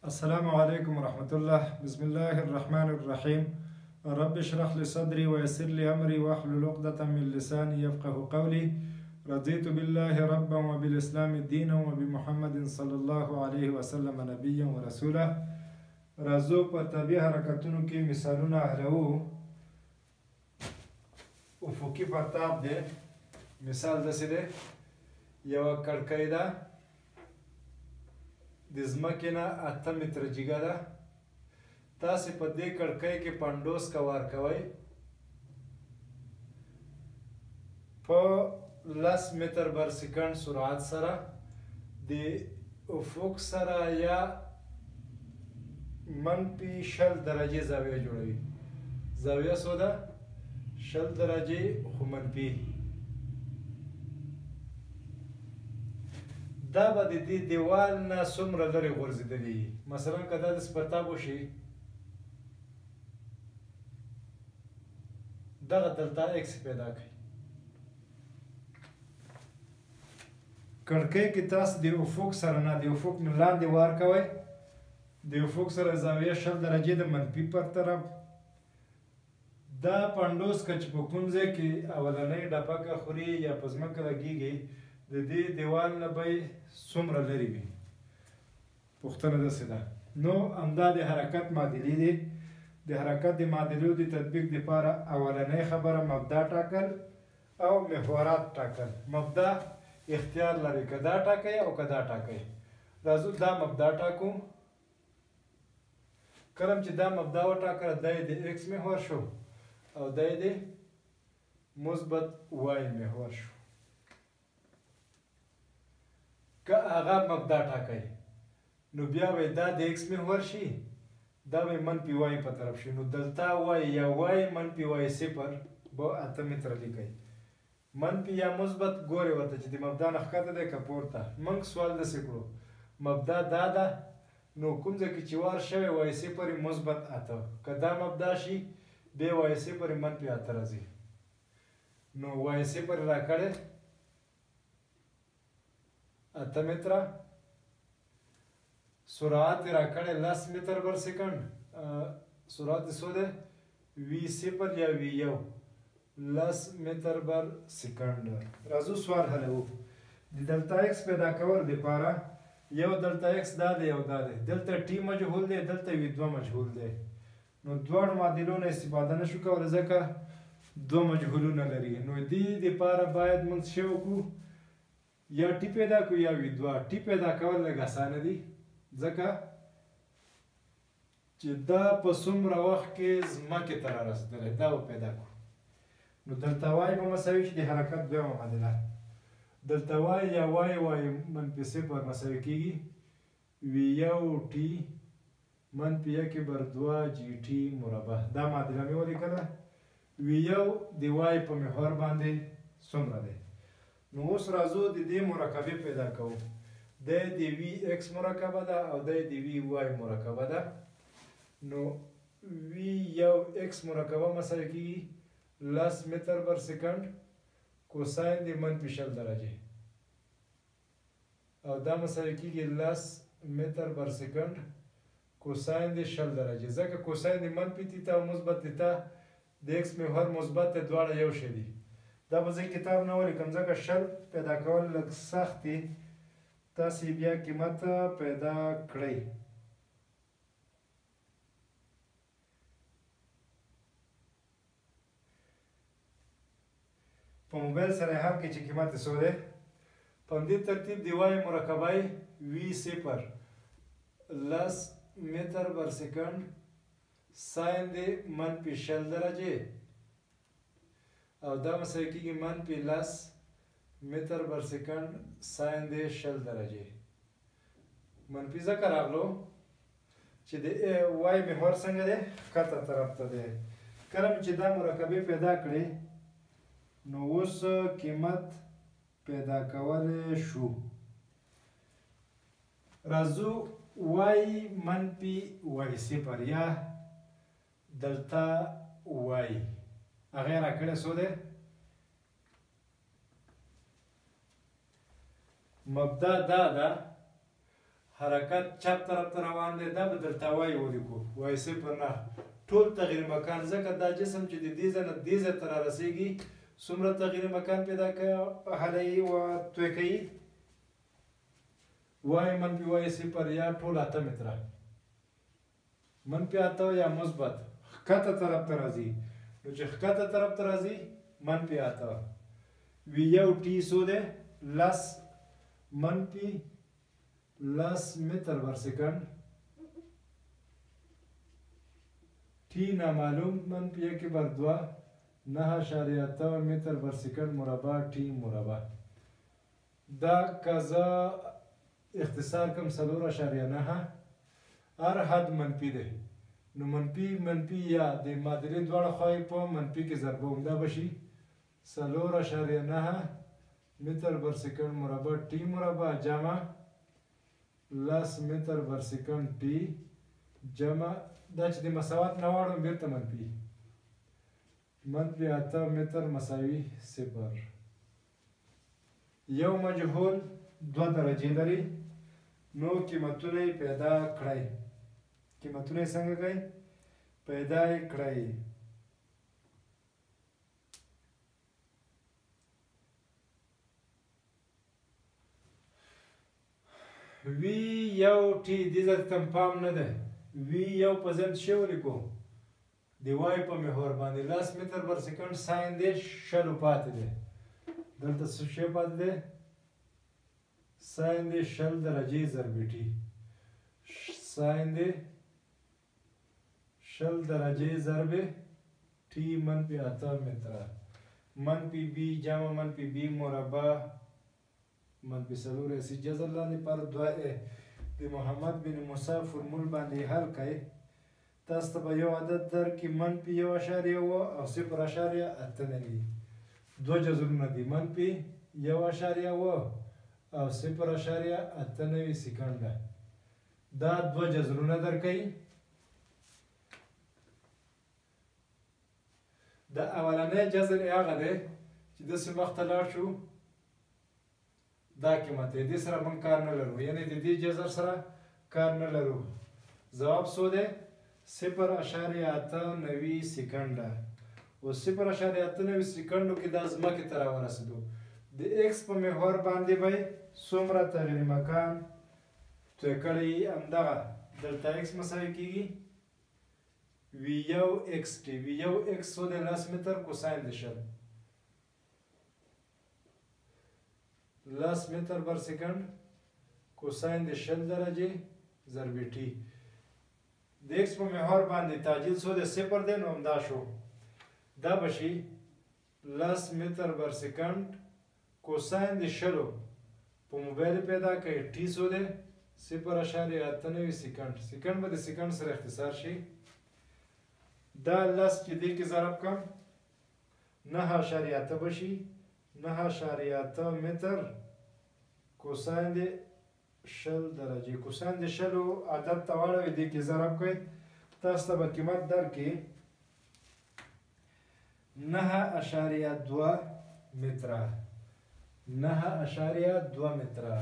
السلام عليكم ورحمة الله. بسم الله الرحمن الرحيم. رب اشرح لي صدري ويسر لي أمري واحلل عقدة من لساني يفقه قولي. رضيت بالله ربا وبالإسلام دينا وبمحمد صلى الله عليه وسلم نبيا ورسولا. راځو په طبیعي حرکتونو کې مثالونه حلوو. افقي پرتاب دی. مثال داسې دی، یوه کړکۍ ده، د ځمکې نه 8 متره جګه ده. تاسې په دې کړکۍ کې 50 کوار کوئ په 10 متر بر سکند سرعت سره د افق سره یا منفي 60 درجې زاویه جوړوي. زاویه څو ده؟ 60 درجې خو منفي. دا به د دې دیوال نه څومره لرې غورځېدلي. مثلا که دا داسې پرتاب وشي، دغه دلتا ایکس پیدا کړئ. کړکۍ کې تاسو د افق سره نه، د افق نه لاندې وار کوئ. د افق سره زاویه 60 درجې د منفي پر طرف. دا 50 که چې په کوم ځای کې اولنۍ ډبکه خوري یا په ځمکه لګېږي، د دې دیوال نه به یې څومره لرې وي. پوښتنه داسې ده. نو همدا د حرکت معادلې دي. د حرکت د معادلو د تطبیق دپاره اولنۍ خبره مبدا ټاکل او محورات ټاکل. مبدا اختیار لري که دا ټاکئ او که دا ټاکئ. راځو دا مبدا ټاکو. کله چې دا مبدا وټاکله، دا یې د ایکس محور شو او دا یې د مثبت وای محور شو. که هغه مبدا ټاکئ نو بیا به دا د ایکس محور شي، دا به منفي وای په طرف شي. نو دلتا وای یا وای منفي وای 0 به 8 متره لیکئ. منفي یا مثبت ګورئ ورته چې د مبدا نه ښکته دی که پورته. موږ سوال داسې کړو، مبدا دا ده، نو کوم ځای کې چې وار شوی وای 0 مثبت 8. که دا مبدا شي بیا وای 0 منفي 8 راځي. نو وای 0 راکړئ 8 متره. سرعت راکړئ 10 متر بر سکند. سرعت څو دی؟ v0 یا v1 10 متر بر سکند. راځو سوال حلوو. د دلتا ایکس پیدا کول دپاره یو دلتا ایکس دا دی یو دا دی. دلته ټي مجهول دی، دلته v2 مجهول دی. نو دواړو معادلو نه استفاده نشو کولی ځکه 2 مجهولونه لري. نو دې دپاره باید موږ څه وکړو؟ یا ټي پیدا کړو یا v2. ټي پیدا کول لږ اسانه دي ځکه چې دا په څومره وخت کې ځمکې ته رارسېدلی، دا به پیدا کړو. نو دلتا وای به مساوي شي د حرکت دویمه معادله. دلتا وای یا وای وای منفي 0 مساوي کېږي v1 ټي منفي 1/2 جي ټي مربع. دا معادله مې ولیکله. v1 د وای په محور باندې څومره دی. نو اوس راځو د دې مرکبې پیدا کوو. دا د وی ایکس مرکبه ده او دا د وی وای مرکبه ده. نو وی یو ایکس مرکبه مساوي کېږي 10 متر بر سکند کوساین د منفي 60 درجې او دا مساوي کېږي 10 متر بر سکند کوساین د 60 درجې. ځکه کوساین د منفي تیتا او مثبت تیتا د ایکس محور مثبت دی، دواړه یو شی دي. دا به زه کتاب نه ولیکم ځکه 60 پیدا کول لږ سخت دي. تاسې بیا قیمت پیدا کړئ. په موبایل سره هم کې چې قیمت څو دی. په همدې ترتیب د وای مرکبه v0 10 متر بر سکند ساین د منفي 60 درجې او دا مساوي کېږي منفي 10 متر بر سکند ساین د 60 درجې. منفي ځکه راغلو چې د وای محور څنګه دی؟ ښکته طرف ته دی. کله چې دا مرکبې پیدا کړې نو اوس قیمت پیدا کولی شو. راځو وای منفي وای 0 یا دلتا وای هغه یې راکړی څو دی؟ مبدا دا ده حرکت چپ طرف ته روان دی دا به دلته وایي ولیکو وایي 0.9 ټول تغییر مکان ځکه دا جسم چې د دې ځای نه دې ځای ته رارسېږي څومره تغییر مکان پیدا حلوي و توی کوي وایي منفي وایي 0 یا ټول 8 متره منفي 8 یا مثبت ښکته طرف ته راځي نو چې ښکته طرف ته راځي منفي 8 وي یو ټي څو دی 10 منفي 10 متر پر سکند टी नामालूम منفی 1/2 9.8 متر بر سکند مربع टी مربع دا قضا اختصار کم 4.9 هر حد منفی ده نو منفی یا د معادلې دواړه خواهی په منفی کې ضربوم دا بشي 4.9 متر بر سکند مربع टी مربع جمع 10 متر بر سکند टी جمع دا چې د مساوات نه واړم بیرته منفي 8 متر مساوي 0 یو مجهول 2 درجې لري نو قیمتونه یې پیدا کړئ قیمتونه یې څنګه کړئ پیدا یې کړئ وی یو ټي دې ځای ته پام نه دی وی یو په ضد شی ولیکو د وای په محور باندې 10 متر پر سکند ساين دې شلو پاتې دی دلته څه شی پاتې دی ساين دې شل درجې ضرب ټي ساين دې شل درجې ضرب ټي منفي 8 متر منفي بي جمع منفي بي مربع منفي 4 جذر لاندې پر 2 د محمد بن موسی فرمول باندې حل کړئ تاسو ته به یو عدد درکړي منفي 1.9 او 0.8 دوه جذرونه دي منفي 1.9 او 0.8 سکند دا دوه جذرونه درکړي د اولنی جذر هغه دی چې داسې مخته لاړ شو دا قیمت دی دې سره موږ کار نه لرو یعنی د دې جذر سره کار نه لرو ځواب څو دی 0.89 سکند او 0.89 سکندو کې دا ځمکې ته راورسېدو د ایکس په محور باندې به څومره تغییر مکان توی کړی همدغه دلته ایکس مساوي کېږي وی یو ایکس ټي وی یو ایکس څو دی 10 متر کوساین د شل 10 متر بر سکند کوساین د شل درجې ضرب ټي د ایکس په محور باندې تعجیل څو دی 0 دی نو همدا شو دا بشي 10 متر بر سکند کوساین د شلو په موبایل پیدا کوي ټي څو دی 0.89 سکند سکند به د سکند سره اختصار شي دا 10 چې دې کې ضرب کړم 9.8 بشي 9.8 متر کوساین د شل درجې کوساین د شلو عدد ته واړوئ دې کې ضرب کړئ تاسو ته به قیمت درکړي 9.2 متره 9.2 متره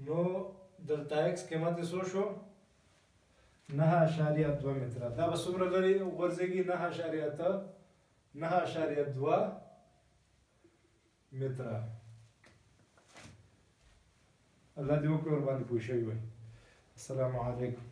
نو دلته ایکس قیمت یې څو شو 9.2 متره دا به څومره لري غورځېږي 9.2 متره الله دې وکړي ورباندې پوه شوي وي السلام علیکم